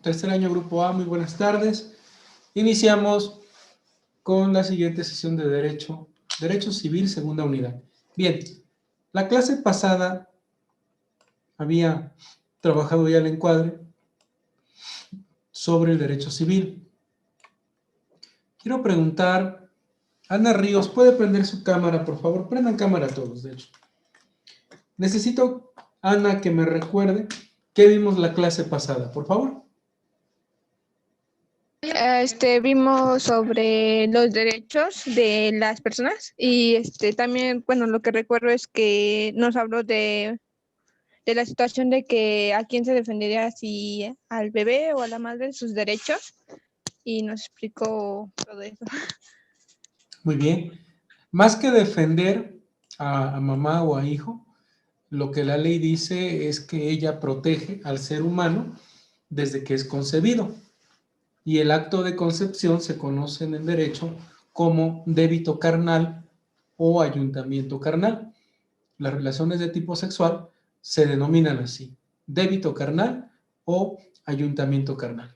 Tercer año Grupo A, muy buenas tardes. Iniciamos con la siguiente sesión de Derecho Civil, segunda unidad. Bien, la clase pasada había trabajado ya el encuadre sobre el Derecho Civil. Quiero preguntar, Ana Ríos, ¿puede prender su cámara, por favor? Prendan cámara todos, de hecho. Necesito, Ana, que me recuerde qué vimos la clase pasada, por favor. Vimos sobre los derechos de las personas y también, bueno, lo que recuerdo es que nos habló de la situación de que a quién se defendería, si al bebé o a la madre, sus derechos, y nos explicó todo eso. Muy bien. Más que defender a mamá o a hijo, lo que la ley dice es que ella protege al ser humano desde que es concebido. Y el acto de concepción se conoce en el derecho como débito carnal o ayuntamiento carnal. Las relaciones de tipo sexual se denominan así, débito carnal o ayuntamiento carnal.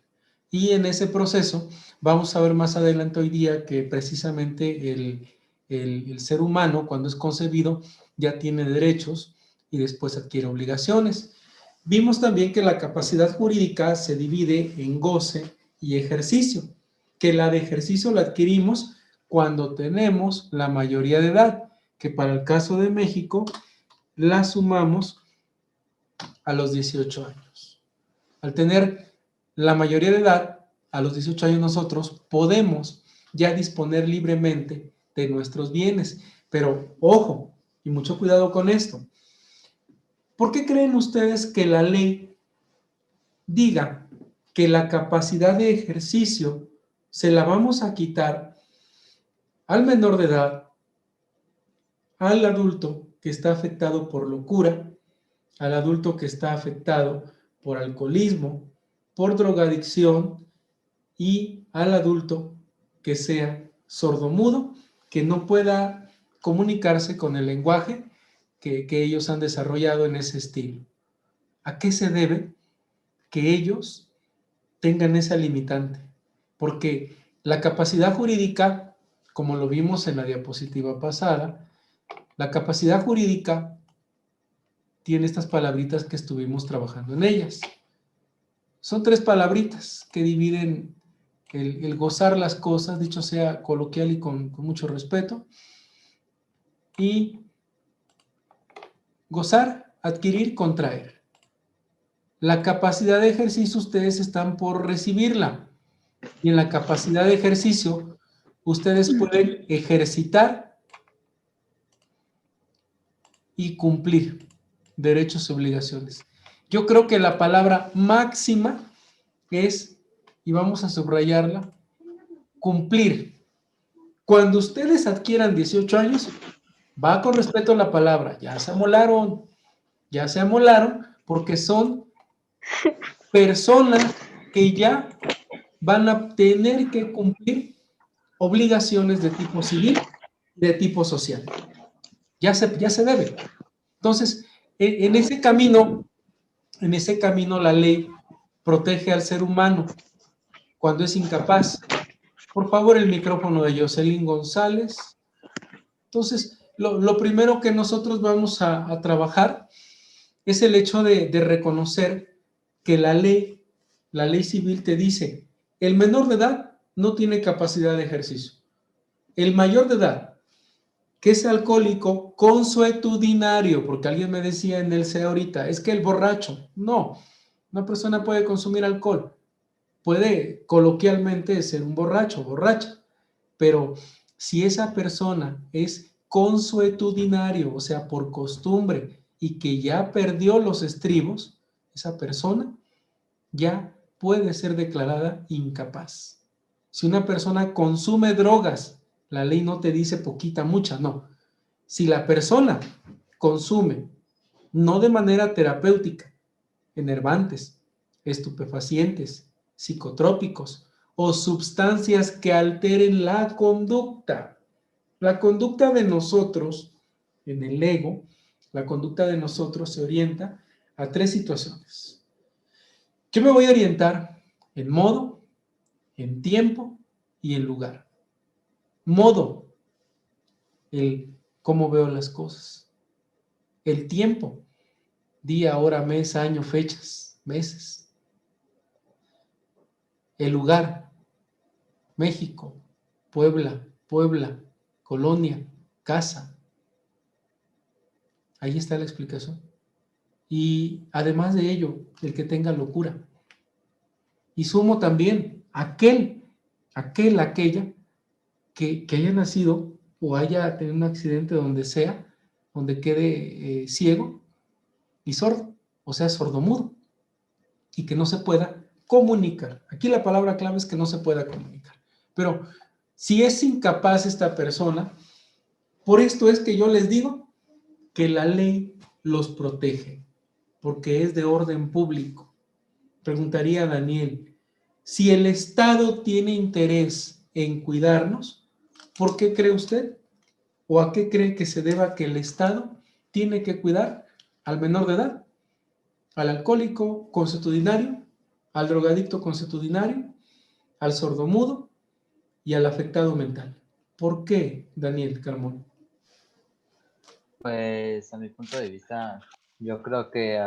Y en ese proceso vamos a ver más adelante hoy día que precisamente el ser humano, cuando es concebido, ya tiene derechos y después adquiere obligaciones. Vimos también que la capacidad jurídica se divide en goce y ejercicio, que la de ejercicio la adquirimos cuando tenemos la mayoría de edad, que para el caso de México la sumamos a los 18 años. Al tener la mayoría de edad, a los 18 años nosotros podemos ya disponer libremente de nuestros bienes. Pero ojo, y mucho cuidado con esto. ¿Por qué creen ustedes que la ley diga que la capacidad de ejercicio se la vamos a quitar al menor de edad, al adulto que está afectado por locura, al adulto que está afectado por alcoholismo, por drogadicción y al adulto que sea sordomudo, que no pueda comunicarse con el lenguaje que ellos han desarrollado en ese estilo? ¿A qué se debe que ellos tengan esa limitante? Porque la capacidad jurídica, como lo vimos en la diapositiva pasada, la capacidad jurídica tiene estas palabritas que estuvimos trabajando en ellas. Son 3 palabritas que dividen el gozar las cosas, dicho sea coloquial y con mucho respeto. Y gozar, adquirir, contraer. La capacidad de ejercicio ustedes están por recibirla. Y en la capacidad de ejercicio ustedes pueden ejercitar y cumplir derechos y obligaciones. Yo creo que la palabra máxima es, y vamos a subrayarla, cumplir. Cuando ustedes adquieran 18 años, va con respeto a la palabra, ya se amolaron porque son personas que ya van a tener que cumplir obligaciones de tipo civil, de tipo social. Ya se debe. Entonces, en ese camino la ley protege al ser humano cuando es incapaz. Por favor, el micrófono de Jocelyn González. Entonces, lo primero que nosotros vamos a trabajar es el hecho de reconocer que la ley civil te dice, el menor de edad no tiene capacidad de ejercicio. El mayor de edad, que es alcohólico consuetudinario, porque alguien me decía en el C ahorita, es que el borracho, no, una persona puede consumir alcohol, puede coloquialmente ser un borracho, borracha, pero si esa persona es consuetudinario, o sea, por costumbre, y que ya perdió los estribos, esa persona ya puede ser declarada incapaz. Si una persona consume drogas, la ley no te dice poquita, mucha, no. Si la persona consume, no de manera terapéutica, enervantes, estupefacientes, psicotrópicos o sustancias que alteren la conducta. La conducta de nosotros, en el ego, la conducta de nosotros se orienta a 3 situaciones. Yo me voy a orientar en modo, en tiempo y en lugar. Modo, el cómo veo las cosas. El tiempo, día, hora, mes, año, fechas, meses. El lugar, México, Puebla, colonia, casa. Ahí está la explicación. Y además de ello, el que tenga locura. Y sumo también aquella que haya nacido o haya tenido un accidente donde sea, donde quede ciego y sordo, o sea, sordomudo, y que no se pueda comunicar. Aquí la palabra clave es que no se pueda comunicar. Pero si es incapaz esta persona, por esto es que yo les digo que la ley los protege, porque es de orden público. Preguntaría a Daniel, si el Estado tiene interés en cuidarnos, ¿por qué cree usted? ¿O a qué cree que se deba que el Estado tiene que cuidar al menor de edad? ¿Al alcohólico consuetudinario? ¿Al drogadicto consuetudinario? ¿Al sordomudo? Y al afectado mental. ¿Por qué, Daniel Carmona? Pues a mi punto de vista, yo creo que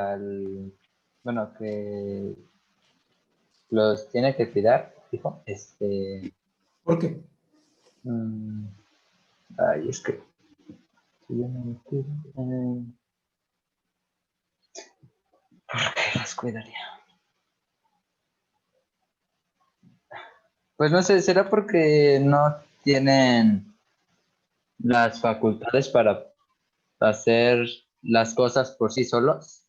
que los tiene que cuidar, dijo, ¿Por qué? mm, ay, es que, si yo no me cuido, ¿por qué los cuidaría? Pues no sé, será porque no tienen las facultades para hacer las cosas por sí solos,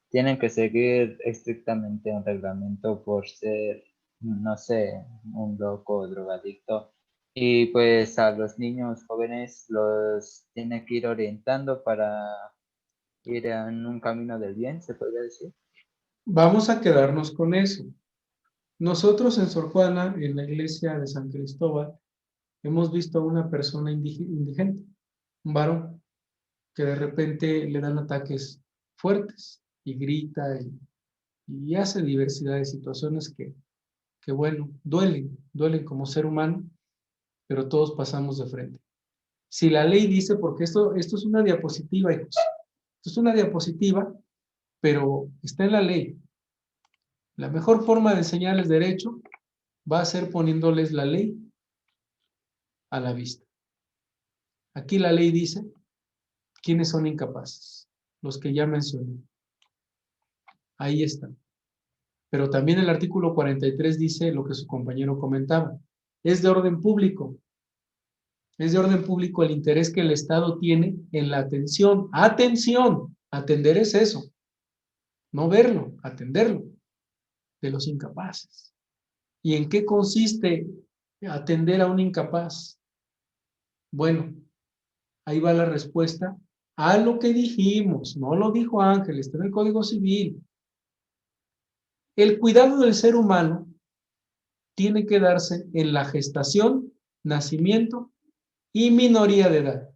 tienen que seguir estrictamente un reglamento por ser, no sé, un loco o drogadicto. Y pues a los niños jóvenes los tienen que ir orientando para ir en un camino del bien, se podría decir. Vamos a quedarnos con eso. Nosotros en Sor Juana, en la iglesia de San Cristóbal, hemos visto a una persona indigente, un varón, que de repente le dan ataques fuertes y grita y hace diversidad de situaciones que bueno, duelen como ser humano, pero todos pasamos de frente. Si la ley dice, porque esto es una diapositiva, hijos, esto es una diapositiva, pero está en la ley. La mejor forma de enseñarles derecho va a ser poniéndoles la ley a la vista. Aquí la ley dice quiénes son incapaces, los que ya mencioné. Ahí están. Pero también el artículo 43 dice lo que su compañero comentaba. Es de orden público. Es de orden público el interés que el Estado tiene en la atención. ¡Atención! Atender es eso. No verlo, atenderlo. De los incapaces. ¿Y en qué consiste atender a un incapaz? Bueno, ahí va la respuesta a lo que dijimos. No lo dijo Ángel, está en el Código Civil. El cuidado del ser humano tiene que darse en la gestación, nacimiento y minoría de edad.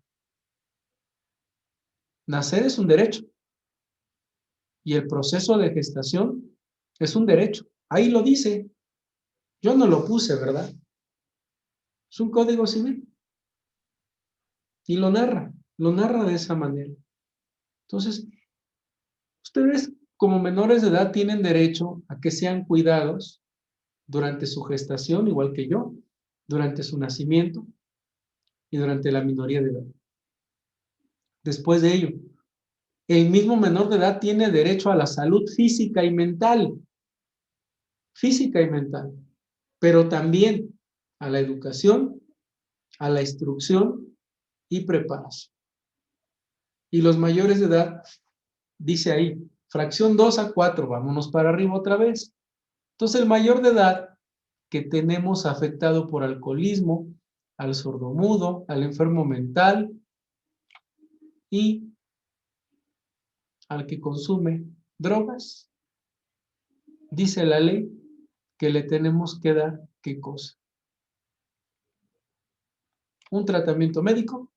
Nacer es un derecho y el proceso de gestación es un derecho. Ahí lo dice. Yo no lo puse, ¿verdad? Es un código civil y lo narra de esa manera. Entonces, ustedes como menores de edad tienen derecho a que sean cuidados durante su gestación, igual que yo, durante su nacimiento y durante la minoría de edad. Después de ello, el mismo menor de edad tiene derecho a la salud física y mental, pero también a la educación, a la instrucción y preparación. Y los mayores de edad, dice ahí, fracción 2 a 4, vámonos para arriba otra vez. Entonces el mayor de edad que tenemos afectado por alcoholismo, al sordomudo, al enfermo mental y al que consume drogas, dice la ley que le tenemos que dar, ¿qué cosa? Un tratamiento médico,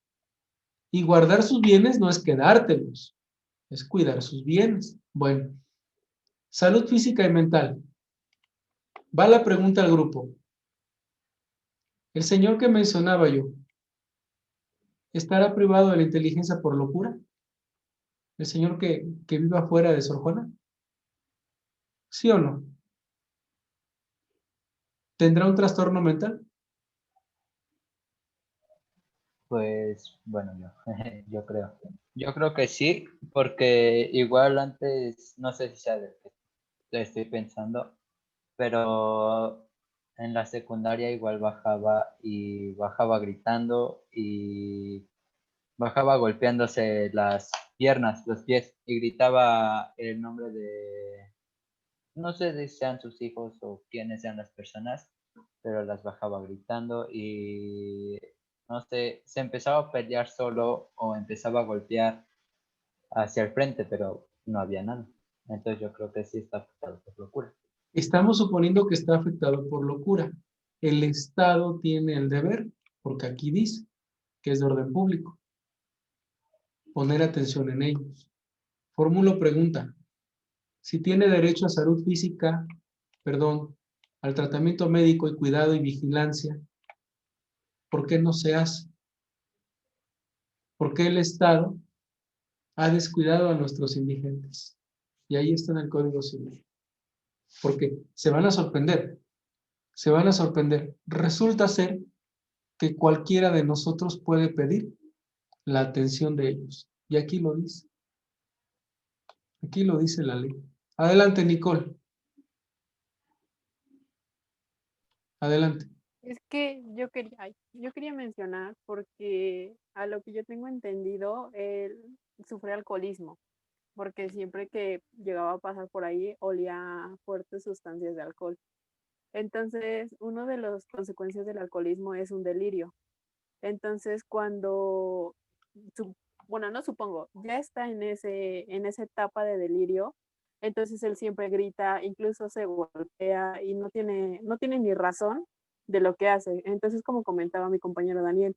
y guardar sus bienes no es quedártelos, es cuidar sus bienes. Bueno, Salud física y mental. Va la pregunta al grupo. El señor que mencionaba yo, ¿estará privado de la inteligencia por locura? ¿El señor que vive afuera de Sor Juana? ¿Sí o no? ¿Tendrá un trastorno mental? Pues bueno, yo creo. Yo creo que sí, porque igual antes, no sé si sea de que estoy pensando, pero en la secundaria igual bajaba y bajaba gritando y bajaba golpeándose las piernas, los pies y gritaba el nombre de, no sé si sean sus hijos o quiénes sean las personas, pero las bajaba gritando y no sé, se empezaba a pelear solo o empezaba a golpear hacia el frente, pero no había nada. Entonces yo creo que sí está afectado por locura. Estamos suponiendo que está afectado por locura. El Estado tiene el deber, porque aquí dice que es de orden público, poner atención en ellos. Formulo pregunta. Si tiene derecho a salud física, perdón, al tratamiento médico y cuidado y vigilancia, ¿por qué no se hace? ¿Por qué el Estado ha descuidado a nuestros indigentes? Y ahí está en el Código Civil. Porque se van a sorprender, se van a sorprender. Resulta ser que cualquiera de nosotros puede pedir la atención de ellos. Y aquí lo dice la ley. Adelante, Nicole, adelante. Es que yo quería mencionar porque a lo que yo tengo entendido, él sufre alcoholismo, porque siempre que llegaba a pasar por ahí olía fuertes sustancias de alcohol. Entonces, una de las consecuencias del alcoholismo es un delirio. Entonces, cuando, su- bueno, no supongo, ya está en esa etapa de delirio, entonces él siempre grita, incluso se golpea y no tiene ni razón de lo que hace. Entonces, como comentaba mi compañero Daniel,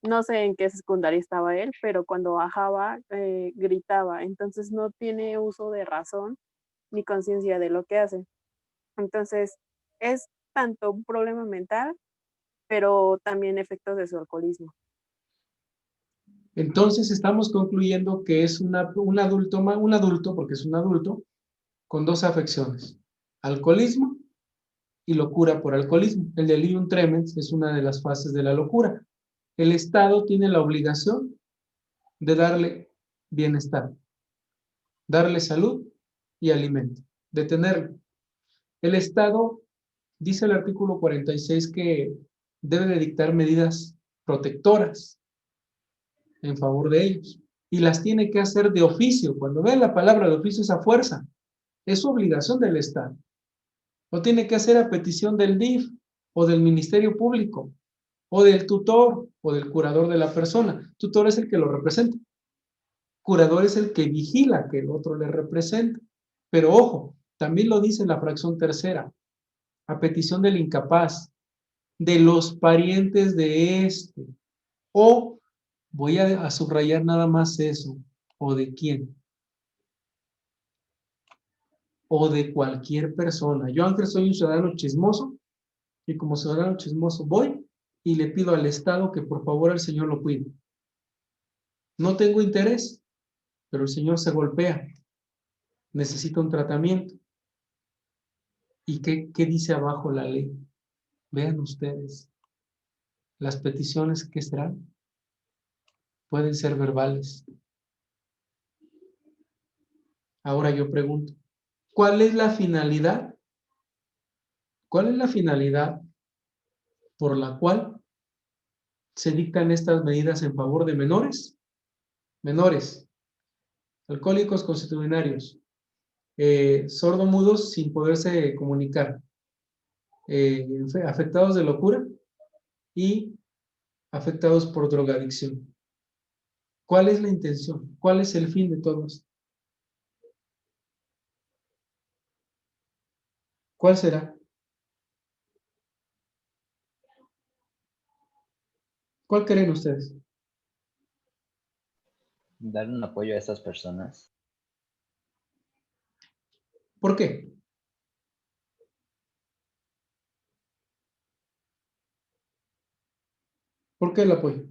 no sé en qué secundaria estaba él, pero cuando bajaba, gritaba. Entonces, no tiene uso de razón ni conciencia de lo que hace. Entonces, es tanto un problema mental, pero también efectos de su alcoholismo. Entonces estamos concluyendo que es un adulto, porque es un adulto, con dos afecciones, alcoholismo y locura por alcoholismo. El delirium tremens es una de las fases de la locura. El Estado tiene la obligación de darle bienestar, darle salud y alimento, de tenerlo. El Estado, dice el artículo 46, que debe de dictar medidas protectoras en favor de ellos y las tiene que hacer de oficio. Cuando vean la palabra de oficio, esa fuerza es su obligación del Estado. Lo tiene que hacer a petición del DIF o del Ministerio Público o del tutor o del curador de la persona. Tutor es el que lo representa. Curador es el que vigila que el otro le represente. Pero ojo, también lo dice la fracción tercera, a petición del incapaz, de los parientes de este, o voy a subrayar nada más eso, o de quién, o de cualquier persona. Yo antes soy un ciudadano chismoso, y como ciudadano chismoso voy y le pido al Estado que por favor el Señor lo cuide. No tengo interés, pero el Señor se golpea, necesita un tratamiento. ¿Y qué dice abajo la ley? Vean ustedes, las peticiones que serán pueden ser verbales. Ahora yo pregunto, ¿cuál es la finalidad? ¿Cuál es la finalidad por la cual se dictan estas medidas en favor de menores? Menores, alcohólicos constitucionarios, sordomudos sin poderse comunicar, afectados de locura y afectados por drogadicción. ¿Cuál es la intención? ¿Cuál es el fin de todo esto? ¿Cuál será? ¿Cuál creen ustedes? Dar un apoyo a esas personas. ¿Por qué? ¿Por qué el apoyo?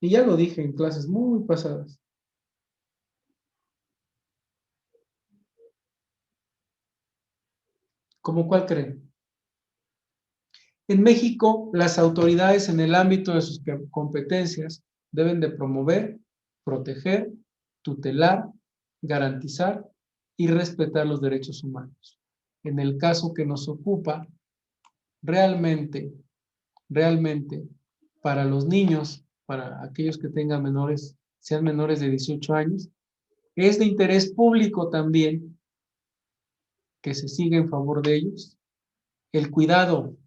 Y ya lo dije en clases muy pasadas. ¿Cómo cuál creen? En México, las autoridades en el ámbito de sus competencias deben de promover, proteger, tutelar, garantizar y respetar los derechos humanos. En el caso que nos ocupa, realmente, para los niños, para aquellos que tengan menores, sean menores de 18 años, es de interés público también que se siga en favor de ellos el cuidado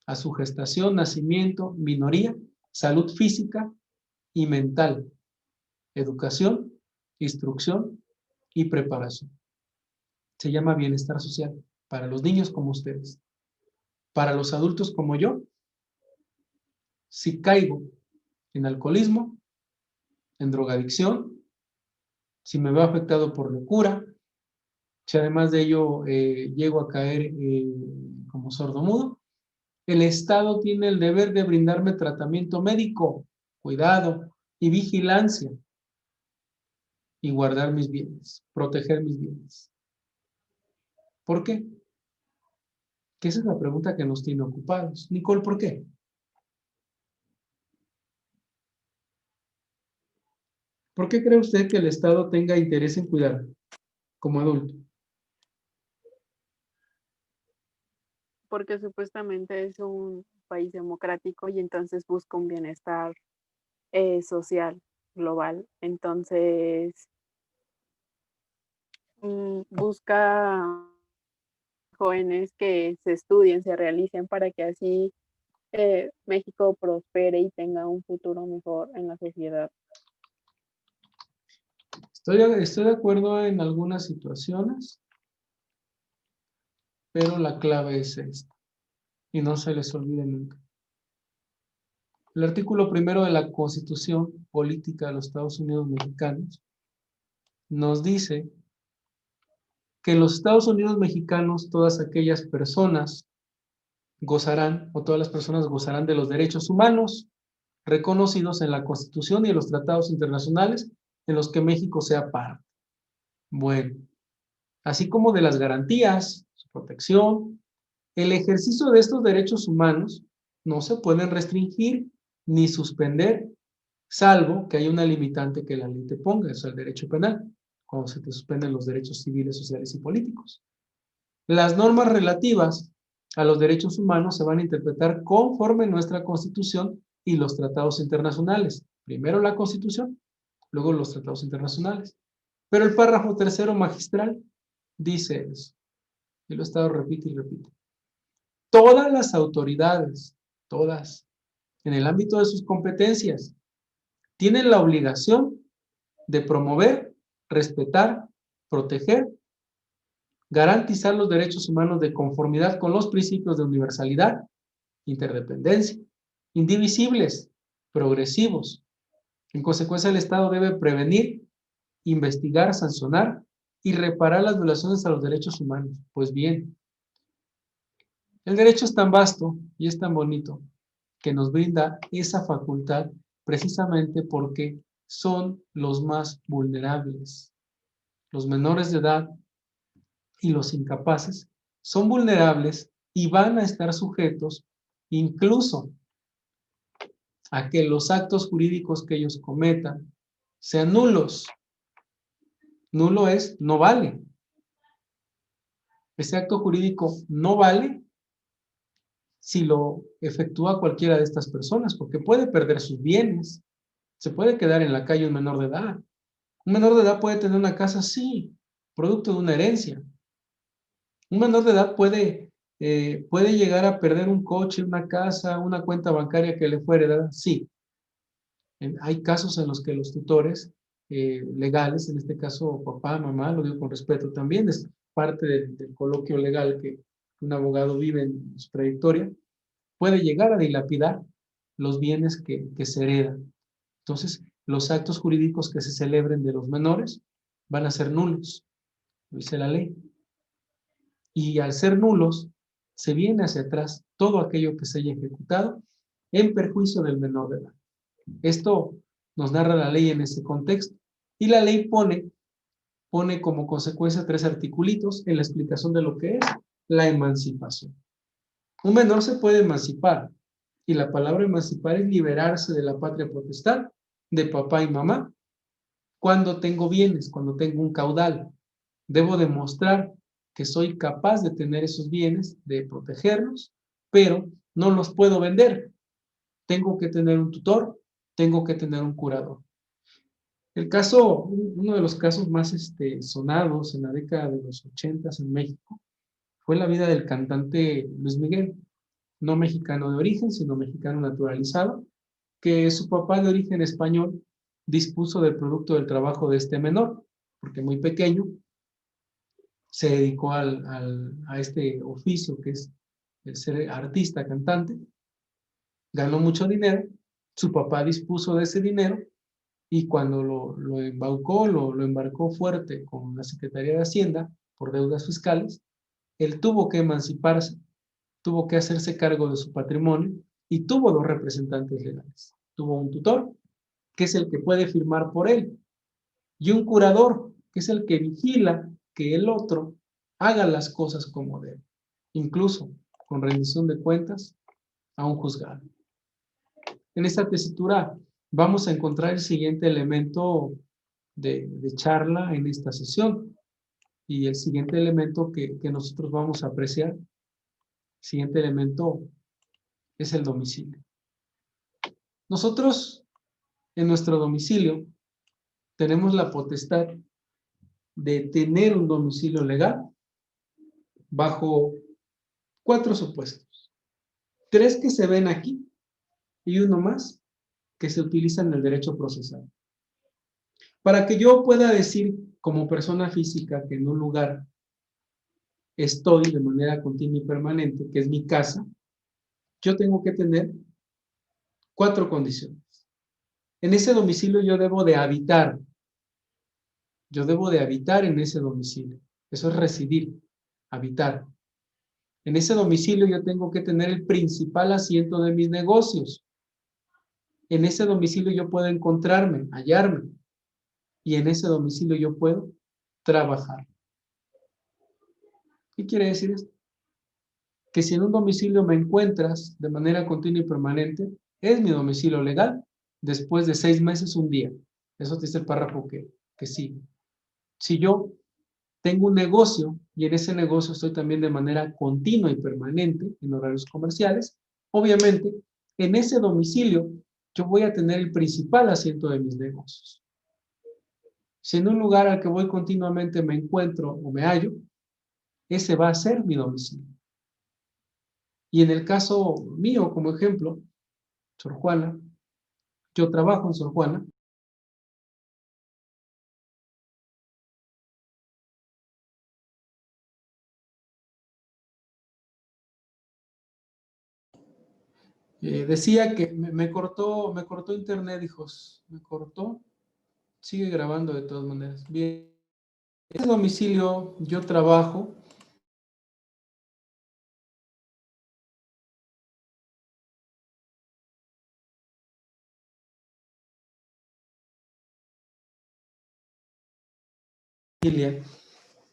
a su gestación, nacimiento, minoría, salud física y mental, educación, instrucción y preparación. Se llama bienestar social para los niños como ustedes. Para los adultos como yo, si caigo en alcoholismo, en drogadicción, si me veo afectado por locura, si además de ello llego a caer como sordomudo, el Estado tiene el deber de brindarme tratamiento médico, cuidado y vigilancia y guardar mis bienes, proteger mis bienes. ¿Por qué? Que esa es la pregunta que nos tiene ocupados. Nicole, ¿por qué? ¿Por qué cree usted que el Estado tenga interés en cuidar como adulto? Porque supuestamente es un país democrático y entonces busca un bienestar social global. Entonces, busca jóvenes que se estudien, se realicen para que así México prospere y tenga un futuro mejor en la sociedad. Estoy de acuerdo en algunas situaciones, pero la clave es esta, y no se les olvide nunca. El artículo 1 de la Constitución Política de los Estados Unidos Mexicanos nos dice que en los Estados Unidos Mexicanos todas aquellas personas gozarán, o todas las personas gozarán de los derechos humanos reconocidos en la Constitución y en los tratados internacionales en los que México sea parte. Bueno, así como de las garantías, su protección, el ejercicio de estos derechos humanos no se pueden restringir ni suspender, salvo que haya una limitante que la ley te ponga, eso es el derecho penal, cuando se te suspenden los derechos civiles, sociales y políticos. Las normas relativas a los derechos humanos se van a interpretar conforme nuestra Constitución y los tratados internacionales. Primero la Constitución, luego los tratados internacionales. Pero el párrafo 3 magistral dice eso. Y lo he estado repite y repite. Todas las autoridades, todas, en el ámbito de sus competencias, tienen la obligación de promover, respetar, proteger, garantizar los derechos humanos de conformidad con los principios de universalidad, interdependencia, indivisibles, progresivos. En consecuencia, el Estado debe prevenir, investigar, sancionar y reparar las violaciones a los derechos humanos. Pues bien, el derecho es tan vasto y es tan bonito que nos brinda esa facultad precisamente porque son los más vulnerables. Los menores de edad y los incapaces son vulnerables y van a estar sujetos incluso a que los actos jurídicos que ellos cometan sean nulos. Nulo es, no vale. Ese acto jurídico no vale si lo efectúa cualquiera de estas personas, porque puede perder sus bienes, se puede quedar en la calle un menor de edad. Un menor de edad puede tener una casa, sí, producto de una herencia. Un menor de edad puede llegar a perder un coche, una casa, una cuenta bancaria que le fue heredada, sí. Hay casos en los que los tutores legales, en este caso papá, mamá, lo digo con respeto también, es parte del coloquio legal que un abogado vive en su trayectoria, puede llegar a dilapidar los bienes que se heredan. Entonces, los actos jurídicos que se celebren de los menores van a ser nulos. lo dice la ley. Y al ser nulos, se viene hacia atrás todo aquello que se haya ejecutado en perjuicio del menor de edad. Esto nos narra la ley en ese contexto. Y la ley pone como consecuencia 3 articulitos en la explicación de lo que es la emancipación. Un menor se puede emancipar, y la palabra emancipar es liberarse de la patria potestad, de papá y mamá. Cuando tengo bienes, cuando tengo un caudal, debo demostrar que soy capaz de tener esos bienes, de protegerlos, pero no los puedo vender. Tengo que tener un tutor, tengo que tener un curador. Uno de los casos más sonados en la década de los 80 en México fue la vida del cantante Luis Miguel, no mexicano de origen, sino mexicano naturalizado, que su papá de origen español dispuso del producto del trabajo de este menor, porque muy pequeño se dedicó a este oficio que es el ser artista, cantante, ganó mucho dinero, su papá dispuso de ese dinero y cuando lo embarcó fuerte con la Secretaría de Hacienda por deudas fiscales, él tuvo que emanciparse, tuvo que hacerse cargo de su patrimonio y tuvo 2 representantes legales. Tuvo un tutor, que es el que puede firmar por él, y un curador, que es el que vigila que el otro haga las cosas como debe, incluso con rendición de cuentas a un juzgado. En esta tesitura vamos a encontrar el siguiente elemento de charla en esta sesión, y el siguiente elemento que nosotros vamos a apreciar, el siguiente elemento es el domicilio. Nosotros en nuestro domicilio tenemos la potestad de tener un domicilio legal bajo 4 supuestos. 3 que se ven aquí y uno más que se utiliza en el derecho procesal. Para que yo pueda decir como persona física que en un lugar estoy de manera continua y permanente, que es mi casa, yo tengo que tener 4 condiciones. En ese domicilio yo debo de habitar. Yo debo de habitar en ese domicilio. Eso es residir, habitar. En ese domicilio yo tengo que tener el principal asiento de mis negocios. En ese domicilio yo puedo encontrarme, hallarme. Y en ese domicilio yo puedo trabajar. ¿Qué quiere decir esto? Que si en un domicilio me encuentras de manera continua y permanente, es mi domicilio legal después de 6 meses, un día. Eso dice el párrafo que sigue. Si yo tengo un negocio y en ese negocio estoy también de manera continua y permanente en horarios comerciales, obviamente en ese domicilio yo voy a tener el principal asiento de mis negocios. Si en un lugar al que voy continuamente me encuentro o me hallo, ese va a ser mi domicilio. Y en el caso mío, como ejemplo, Sor Juana, yo trabajo en Sor Juana. Decía que me cortó internet, hijos. Me cortó. Sigue grabando de todas maneras. Bien. En ese domicilio yo trabajo.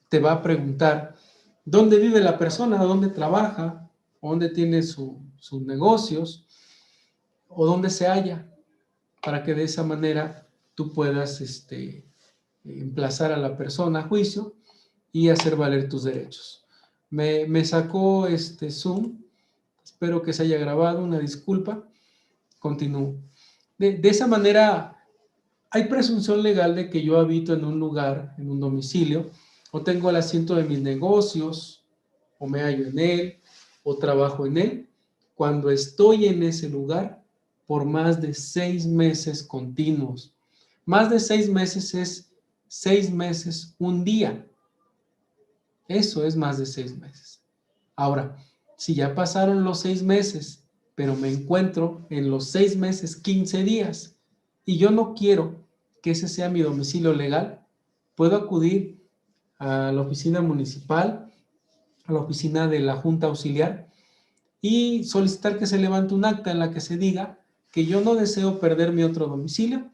Te va a preguntar dónde vive la persona, dónde trabaja, dónde tiene sus negocios o dónde se halla, para que de esa manera tú puedas emplazar a la persona a juicio y hacer valer tus derechos. Me sacó Zoom, espero que se haya grabado, una disculpa, continúo. De esa manera hay presunción legal de que yo habito en un lugar, en un domicilio, o tengo el asiento de mis negocios, o me hallo en él, o trabajo en él, cuando estoy en ese lugar por más de 6 meses continuos. Más de 6 meses es 6 meses, un día. Eso es más de 6 meses. Ahora, si ya pasaron los 6 meses, pero me encuentro en los 6 meses, 15 días, y yo no quiero que ese sea mi domicilio legal, puedo acudir a la oficina municipal, a la oficina de la Junta Auxiliar y solicitar que se levante un acta en la que se diga que yo no deseo perder mi otro domicilio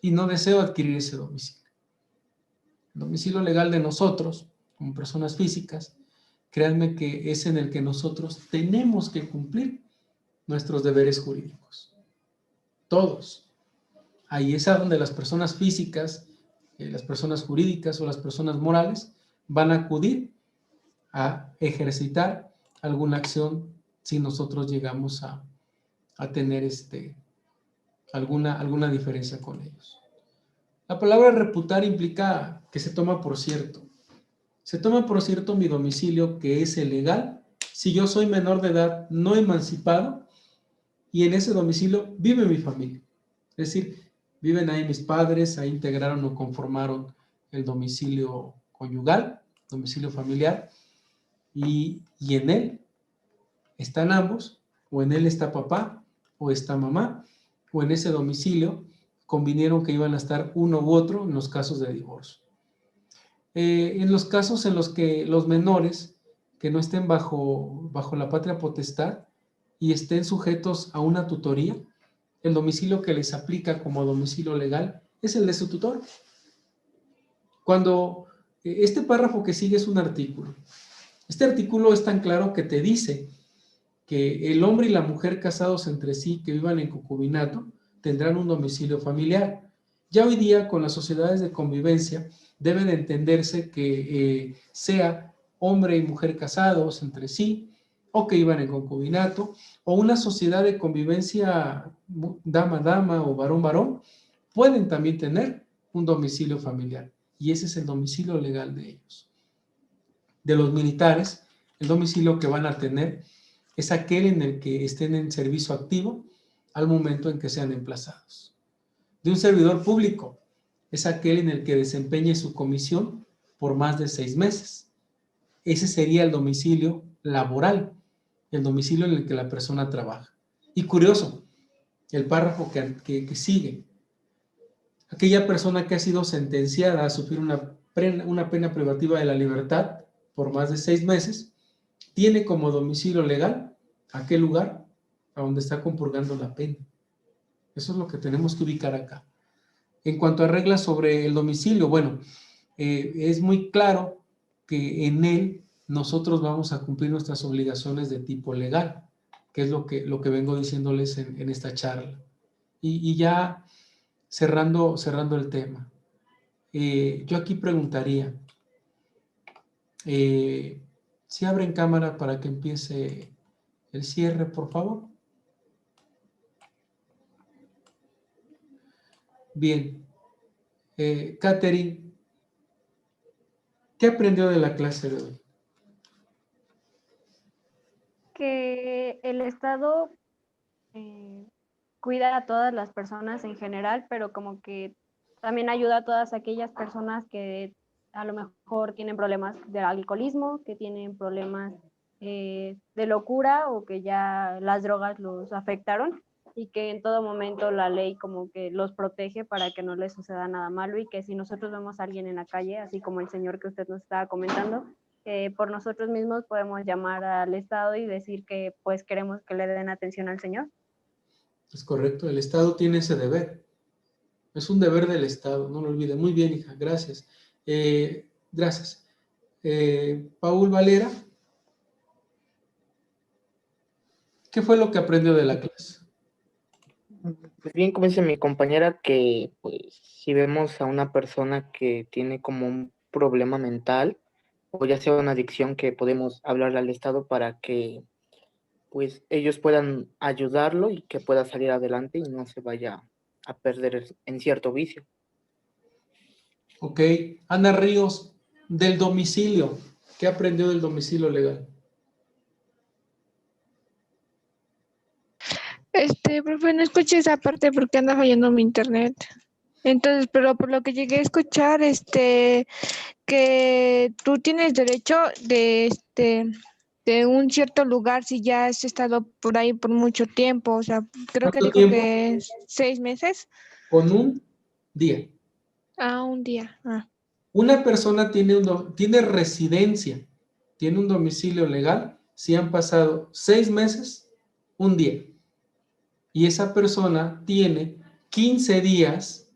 y no deseo adquirir ese domicilio. El domicilio legal de nosotros, como personas físicas, créanme que es en el que nosotros tenemos que cumplir nuestros deberes jurídicos. Todos. Ahí es a donde las personas físicas, las personas jurídicas o las personas morales van a acudir a ejercitar alguna acción si nosotros llegamos a tener alguna diferencia con ellos. La palabra reputar implica que se toma por cierto. Se toma por cierto mi domicilio, que es el legal, si yo soy menor de edad no emancipado y en ese domicilio vive mi familia. Es decir, viven ahí mis padres, ahí integraron o conformaron el domicilio conyugal, domicilio familiar, y en él están ambos, o en él está papá, o está mamá, o en ese domicilio convinieron que iban a estar uno u otro en los casos de divorcio. En los casos en los que los menores que no estén bajo la patria potestad y estén sujetos a una tutoría, el domicilio que les aplica como domicilio legal es el de su tutor. Cuando este párrafo que sigue es un artículo, este artículo es tan claro que te dice que el hombre y la mujer casados entre sí que vivan en concubinato tendrán un domicilio familiar. Ya hoy día con las sociedades de convivencia debe de entenderse que sea hombre y mujer casados entre sí o que vivan en concubinato o una sociedad de convivencia dama-dama o varón-varón pueden también tener un domicilio familiar y ese es el domicilio legal de ellos. De los militares, el domicilio que van a tener es aquel en el que estén en servicio activo al momento en que sean emplazados. De un servidor público, es aquel en el que desempeñe su comisión por más de 6 meses. Ese sería el domicilio laboral, el domicilio en el que la persona trabaja. Y curioso, el párrafo que sigue, aquella persona que ha sido sentenciada a sufrir una pena privativa de la libertad por más de 6 meses, tiene como domicilio legal aquel lugar a donde está compurgando la pena. Eso es lo que tenemos que ubicar acá. En cuanto a reglas sobre el domicilio, bueno, es muy claro que en él nosotros vamos a cumplir nuestras obligaciones de tipo legal, que es lo que vengo diciéndoles en esta charla. Y ya cerrando el tema, yo aquí preguntaría, si abren cámara para que empiece el cierre, por favor. Bien. Catherine, ¿qué aprendió de la clase de hoy? Que el Estado cuida a todas las personas en general, pero como que también ayuda a todas aquellas personas que a lo mejor tienen problemas de alcoholismo, que tienen problemas de locura o que ya las drogas los afectaron y que en todo momento la ley como que los protege para que no les suceda nada malo y que si nosotros vemos a alguien en la calle, así como el señor que usted nos estaba comentando, por nosotros mismos podemos llamar al Estado y decir que pues queremos que le den atención al señor. Es correcto, el Estado tiene ese deber. Es un deber del Estado, no lo olviden. Muy bien, hija, gracias. Gracias. Paul Valera, ¿qué fue lo que aprendió de la clase? Pues bien, como dice mi compañera, que pues si vemos a una persona que tiene como un problema mental o ya sea una adicción, que podemos hablarle al Estado para que pues ellos puedan ayudarlo y que pueda salir adelante y no se vaya a perder en cierto vicio. Ok. Ana Ríos, del domicilio, ¿qué aprendió del domicilio legal? Profe, no escuché esa parte porque anda fallando mi internet. Entonces, pero por lo que llegué a escuchar, que tú tienes derecho de un cierto lugar si ya has estado por ahí por mucho tiempo. O sea, creo que ¿Cuánto dijo tiempo? que 6 meses. Con un día. Un día. Una persona tiene residencia, tiene un domicilio legal si han pasado 6 meses, un día. Y esa persona tiene 15 días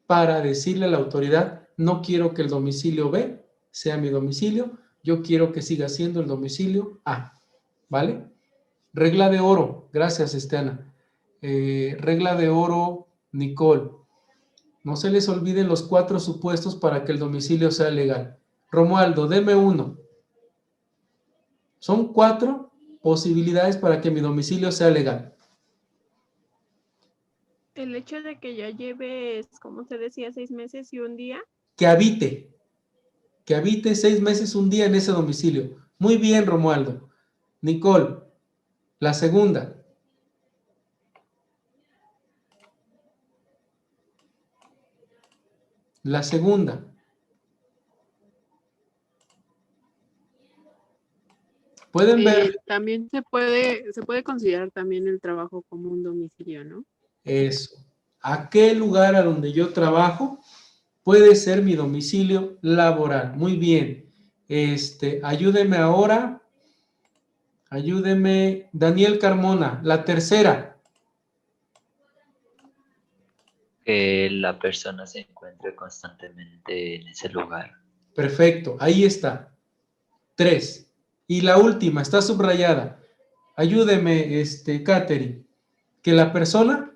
para decirle a la autoridad, no quiero que el domicilio B sea mi domicilio, yo quiero que siga siendo el domicilio A, ¿vale? Regla de oro, gracias, Esteana. Regla de oro, Nicole. No se les olviden los 4 supuestos para que el domicilio sea legal. Romualdo, deme uno. Son 4 posibilidades para que mi domicilio sea legal. El hecho de que ya lleves, como se decía, 6 meses y un día. Que habite 6 meses, un día en ese domicilio. Muy bien, Romualdo. Nicole, la segunda. La segunda. Pueden ver También se puede considerar también el trabajo como un domicilio, ¿no? eso. ¿A qué lugar a donde yo trabajo puede ser mi domicilio laboral? Muy bien. Ayúdeme ahora. Ayúdeme, Daniel Carmona. La tercera. Que la persona se encuentre constantemente en ese lugar. Perfecto, ahí está. 3. Y la última, está subrayada. Ayúdeme, Katherine. Que la persona...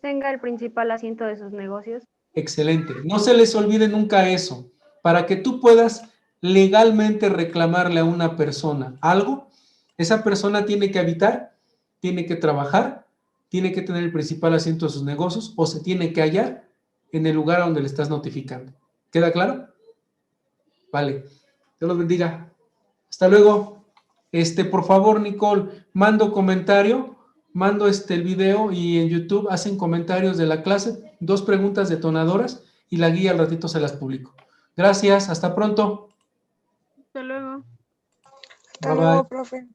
tenga el principal asiento de sus negocios. Excelente. No se les olvide nunca eso. Para que tú puedas legalmente reclamarle a una persona algo, esa persona tiene que habitar, tiene que trabajar, tiene que tener el principal asiento de sus negocios o se tiene que hallar en el lugar a donde le estás notificando. ¿Queda claro? Vale. Dios los bendiga. Hasta luego. Por favor, Nicole, mando comentario, mando el video y en YouTube hacen comentarios de la clase, 2 preguntas detonadoras y la guía al ratito se las publico. Gracias, hasta pronto. Hasta luego. Hasta Bye, luego, bye. profe.